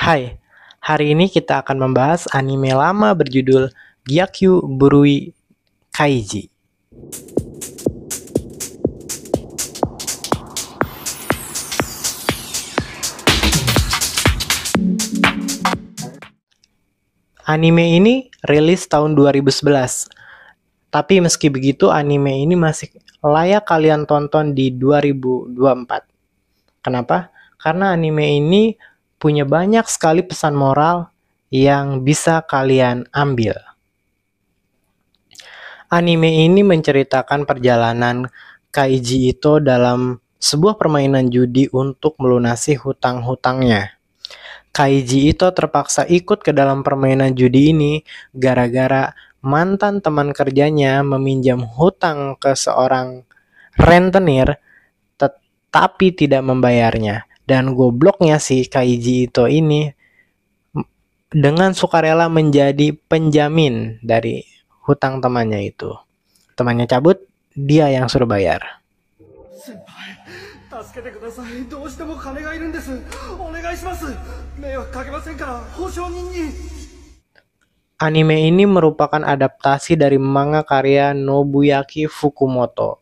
Hai, hari ini kita akan membahas anime lama berjudul Gyakyu Burui Kaiji. Anime ini rilis tahun 2011. Tapi meski begitu, anime ini masih layak kalian tonton di 2024. Kenapa? Karena anime ini punya banyak sekali pesan moral yang bisa kalian ambil. Anime ini menceritakan perjalanan Kaiji Ito dalam sebuah permainan judi untuk melunasi hutang-hutangnya. Kaiji Ito terpaksa ikut ke dalam permainan judi ini gara-gara mantan teman kerjanya meminjam hutang ke seorang rentenir tetapi tidak membayarnya. Dan gobloknya si Kaiji Ito ini dengan sukarela menjadi penjamin dari hutang temannya itu. Temannya cabut, dia yang suruh bayar. Anime ini merupakan adaptasi dari manga karya Nobuyaki Fukumoto.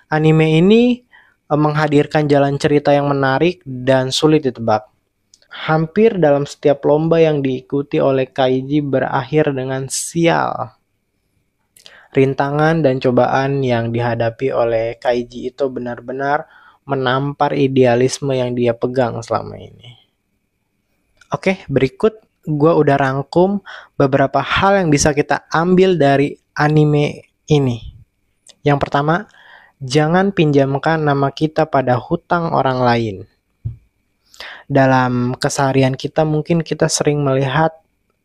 Anime ini menghadirkan jalan cerita yang menarik dan sulit ditebak. Hampir dalam setiap lomba yang diikuti oleh Kaiji berakhir dengan sial. Rintangan dan cobaan yang dihadapi oleh Kaiji itu benar-benar menampar idealisme yang dia pegang selama ini. Oke, berikut gue udah rangkum beberapa hal yang bisa kita ambil dari anime ini. Yang pertama, jangan pinjamkan nama kita pada hutang orang lain. Dalam keseharian kita mungkin kita sering melihat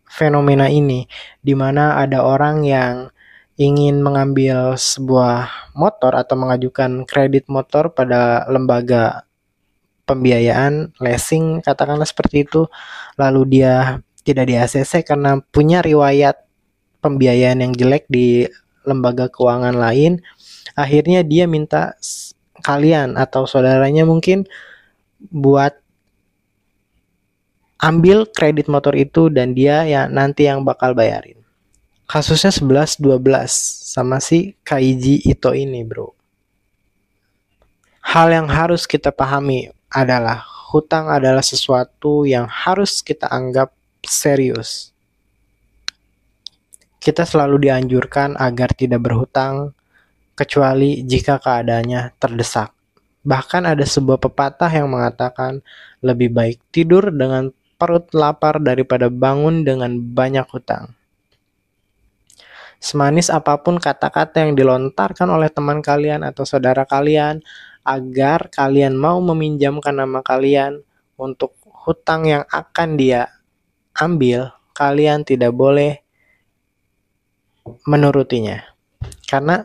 fenomena ini, di mana ada orang yang ingin mengambil sebuah motor atau mengajukan kredit motor pada lembaga pembiayaan, leasing, katakanlah seperti itu, lalu dia tidak di ACC karena punya riwayat pembiayaan yang jelek di lembaga keuangan lain. Akhirnya dia minta kalian atau saudaranya mungkin buat ambil kredit motor itu dan dia ya nanti yang bakal bayarin. Kasusnya 11-12 sama si Kaiji Ito ini, bro. Hal yang harus kita pahami adalah hutang adalah sesuatu yang harus kita anggap serius. Kita selalu dianjurkan agar tidak berhutang kecuali jika keadaannya terdesak. Bahkan ada sebuah pepatah yang mengatakan lebih baik tidur dengan perut lapar daripada bangun dengan banyak hutang. Semanis apapun kata-kata yang dilontarkan oleh teman kalian atau saudara kalian agar kalian mau meminjamkan nama kalian untuk hutang yang akan dia ambil, kalian tidak boleh menurutinya. Karena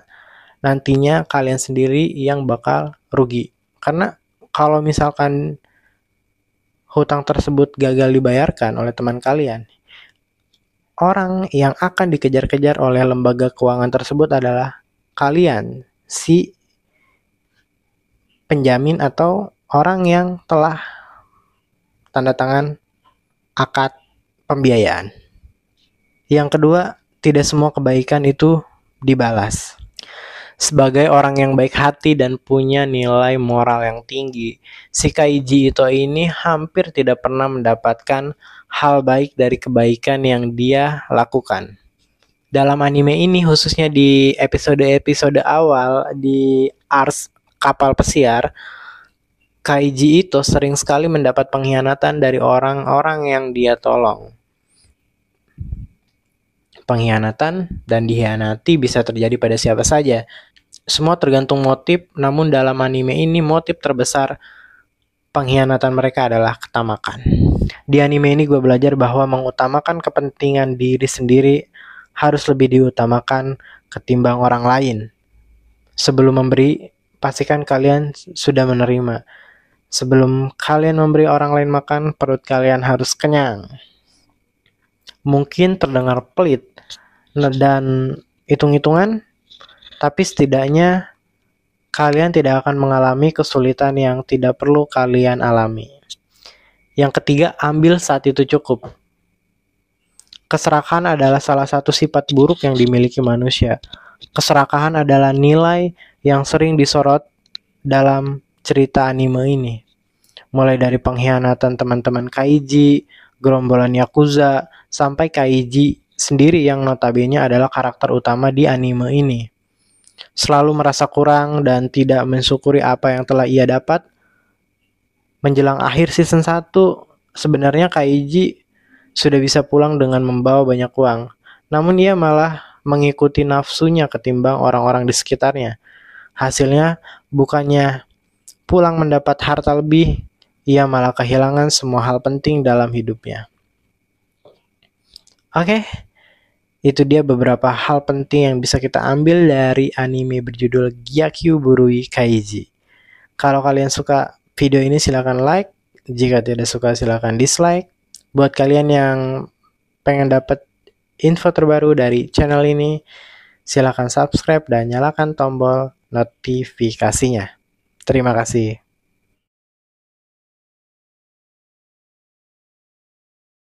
nantinya kalian sendiri yang bakal rugi. Karena kalau misalkan hutang tersebut gagal dibayarkan oleh teman kalian, orang yang akan dikejar-kejar oleh lembaga keuangan tersebut adalah kalian, si penjamin atau orang yang telah tanda tangan akad pembiayaan. Yang kedua, tidak semua kebaikan itu dibalas. Sebagai orang yang baik hati dan punya nilai moral yang tinggi, si Kaiji Ito ini hampir tidak pernah mendapatkan hal baik dari kebaikan yang dia lakukan. Dalam anime ini, khususnya di episode-episode awal di Ars Kapal Pesiar, Kaiji Ito sering sekali mendapat pengkhianatan dari orang-orang yang dia tolong. Pengkhianatan dan dikhianati bisa terjadi pada siapa saja. Semua tergantung motif, namun dalam anime ini motif terbesar pengkhianatan mereka adalah ketamakan. Di anime ini gue belajar bahwa mengutamakan kepentingan diri sendiri harus lebih diutamakan ketimbang orang lain. Sebelum memberi, pastikan kalian sudah menerima. Sebelum kalian memberi orang lain makan, perut kalian harus kenyang. Mungkin terdengar pelit dan hitung-hitungan, tapi setidaknya kalian tidak akan mengalami kesulitan yang tidak perlu kalian alami. Yang ketiga, ambil saat itu cukup. Keserakahan adalah salah satu sifat buruk yang dimiliki manusia. Keserakahan adalah nilai yang sering disorot dalam cerita anime ini. Mulai dari pengkhianatan teman-teman Kaiji, gerombolan Yakuza, sampai Kaiji sendiri yang notabene adalah karakter utama di anime ini. Selalu merasa kurang dan tidak mensyukuri apa yang telah ia dapat. Menjelang akhir season 1, sebenarnya Kaiji sudah bisa pulang dengan membawa banyak uang. Namun ia malah mengikuti nafsunya ketimbang orang-orang di sekitarnya. Hasilnya, bukannya pulang mendapat harta lebih, ia malah kehilangan semua hal penting dalam hidupnya. Oke, itu dia beberapa hal penting yang bisa kita ambil dari anime berjudul Gyakyu Burui Kaiji. Kalau kalian suka video ini silakan like, jika tidak suka silakan dislike. Buat kalian yang pengen dapat info terbaru dari channel ini, silakan subscribe dan nyalakan tombol notifikasinya. Terima kasih.